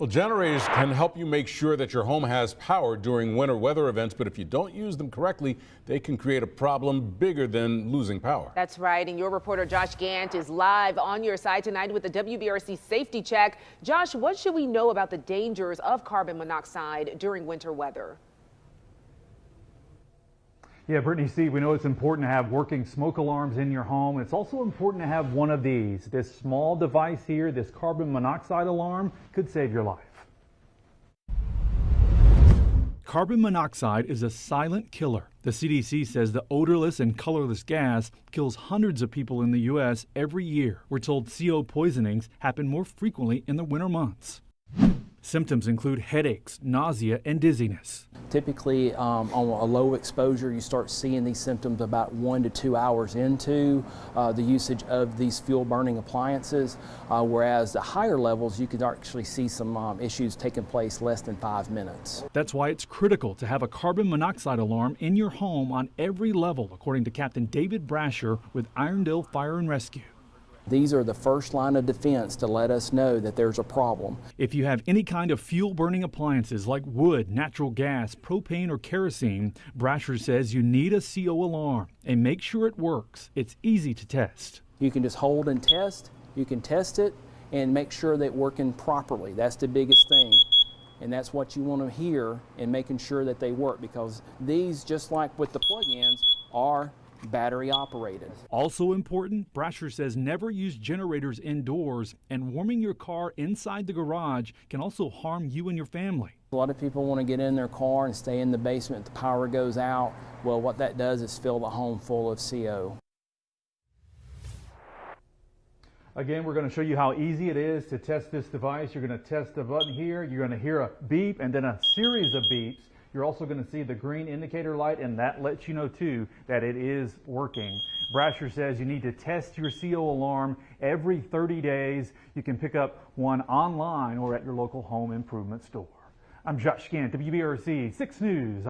Well, generators can help you make sure that your home has power during winter weather events, but if you don't use them correctly, they can create a problem bigger than losing power. That's right. And your reporter Josh Gant is live on your side tonight with the WBRC Safety Check. Josh, what should we know about the dangers of carbon monoxide during winter weather? Yeah, Brittany, Steve, we know it's important to have working smoke alarms in your home. It's also important to have one of these. This small device here, this carbon monoxide alarm, could save your life. Carbon monoxide is a silent killer. The CDC says the odorless and colorless gas kills hundreds of people in the U.S. every year. We're told CO poisonings happen more frequently in the winter months. Symptoms include headaches, nausea, and dizziness. Typically, on a low exposure, you start seeing these symptoms about 1 to 2 hours into the usage of these fuel-burning appliances, whereas the higher levels, you could actually see some issues taking place less than 5 minutes. That's why it's critical to have a carbon monoxide alarm in your home on every level, according to Captain David Brasher with Irondale Fire and Rescue. These are the first line of defense to let us know that there's a problem. If you have any kind of fuel-burning appliances like wood, natural gas, propane, or kerosene, Brasher says you need a CO alarm and make sure it works. It's easy to test. You can just hold and test. You can test it and make sure that it's working properly. That's the biggest thing. And that's what you want to hear in making sure that they work, because these, just like with the plug-ins, are battery operated. Also important, Brasher says never use generators indoors, and warming your car inside the garage can also harm you and your family. A lot of people want to get in their car and stay in the basement if the power goes out. Well, what that does is fill the home full of CO. Again, we're going to show you how easy it is to test this device. You're going to test the button here. You're going to hear a beep and then a series of beeps. You're also going to see the green indicator light, and that lets you know, too, that it is working. Brasher says you need to test your CO alarm every 30 days. You can pick up one online or at your local home improvement store. I'm Josh Gant, WBRC 6 News.